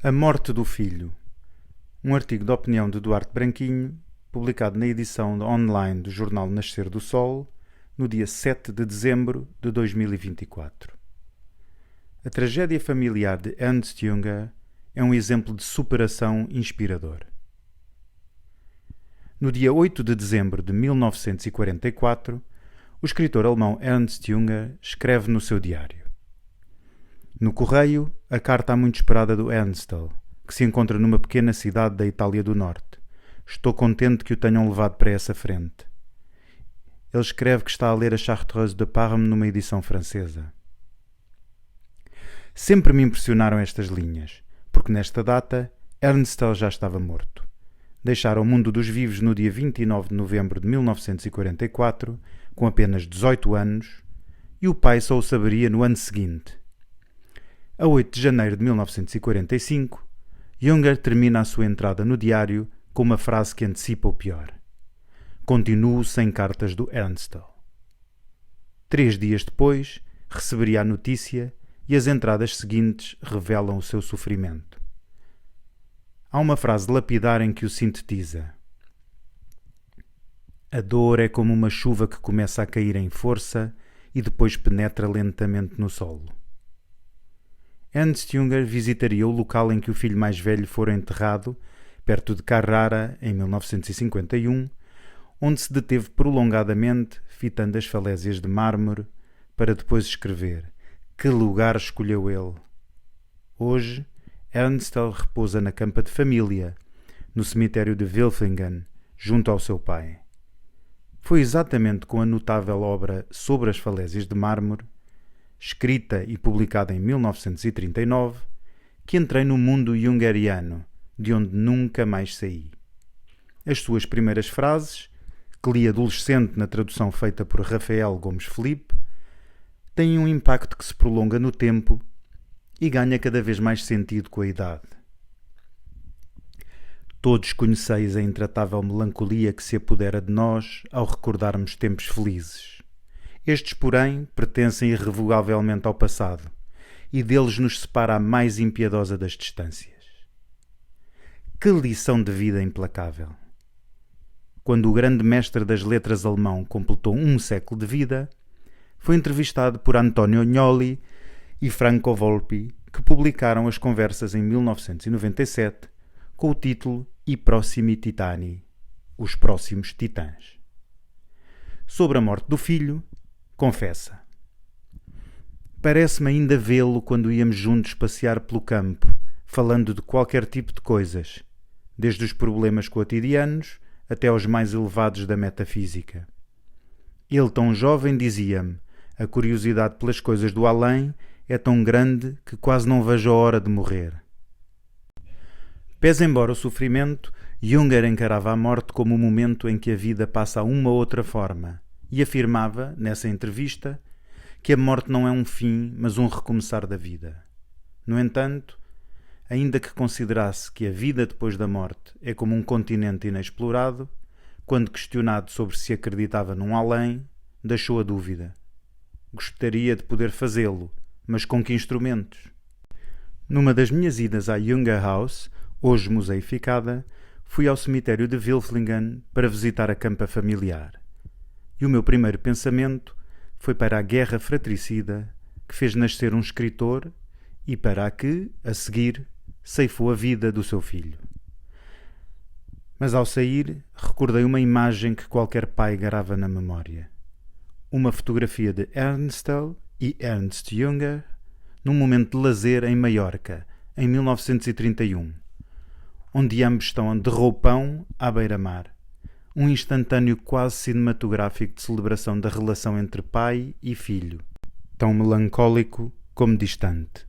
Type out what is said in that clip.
A morte do filho. Um artigo de opinião de Duarte Branquinho, publicado na edição online do jornal Nascer do Sol, no dia 7 de dezembro de 2024. A tragédia familiar de Ernst Junger é um exemplo de superação inspirador. No dia 8 de dezembro de 1944, o escritor alemão Ernst Junger escreve no seu diário: No correio, a carta muito esperada do Ernstel, que se encontra numa pequena cidade da Itália do Norte. Estou contente que o tenham levado para essa frente. Ele escreve que está a ler a Chartreuse de Parme numa edição francesa. Sempre me impressionaram estas linhas, porque nesta data Ernstel já estava morto. Deixara o mundo dos vivos no dia 29 de novembro de 1944, com apenas 18 anos, e o pai só o saberia no ano seguinte. A 8 de janeiro de 1945, Junger termina a sua entrada no diário com uma frase que antecipa o pior. Continuo sem cartas do Ernstel. 3 dias depois, receberia a notícia e as entradas seguintes revelam o seu sofrimento. Há uma frase lapidar em que o sintetiza. A dor é como uma chuva que começa a cair em força e depois penetra lentamente no solo. Ernst Junger visitaria o local em que o filho mais velho fora enterrado, perto de Carrara, em 1951, onde se deteve prolongadamente, fitando as falésias de mármore, para depois escrever: Que lugar escolheu ele! Hoje, Ernstel repousa na campa de família, no cemitério de Wilfingen, junto ao seu pai. Foi exatamente com a notável obra Sobre as falésias de mármore, escrita e publicada em 1939, que entrei no mundo jungeriano, de onde nunca mais saí. As suas primeiras frases, que li adolescente na tradução feita por Rafael Gomes Felipe, têm um impacto que se prolonga no tempo e ganha cada vez mais sentido com a idade. Todos conheceis a intratável melancolia que se apodera de nós ao recordarmos tempos felizes. Estes, porém, pertencem irrevogavelmente ao passado, e deles nos separa a mais impiedosa das distâncias. Que lição de vida implacável! Quando o grande mestre das letras alemão completou 1 século de vida, foi entrevistado por Antonio Agnoli e Franco Volpi, que publicaram as conversas em 1997 com o título I Prossimi Titani, Os Próximos Titãs. Sobre a morte do filho, confessa: Parece-me ainda vê-lo quando íamos juntos passear pelo campo, falando de qualquer tipo de coisas, desde os problemas cotidianos até aos mais elevados da metafísica. Ele, tão jovem, dizia-me: a curiosidade pelas coisas do além é tão grande que quase não vejo a hora de morrer. Pese embora o sofrimento, Junger encarava a morte como o momento em que a vida passa a uma outra forma e afirmava, nessa entrevista, que a morte não é um fim, mas um recomeçar da vida. No entanto, ainda que considerasse que a vida depois da morte é como um continente inexplorado, quando questionado sobre se acreditava num além, deixou a dúvida. Gostaria de poder fazê-lo, mas com que instrumentos? Numa das minhas idas à Junger House, hoje museificada, fui ao cemitério de Wilflingen para visitar a campa familiar. E o meu primeiro pensamento foi para a guerra fratricida que fez nascer um escritor e para a que, a seguir, ceifou a vida do seu filho. Mas ao sair, recordei uma imagem que qualquer pai grava na memória. Uma fotografia de Ernstel e Ernst Junger num momento de lazer em Maiorca, em 1931, onde ambos estão de roupão à beira-mar. Um instantâneo quase cinematográfico de celebração da relação entre pai e filho, tão melancólico como distante.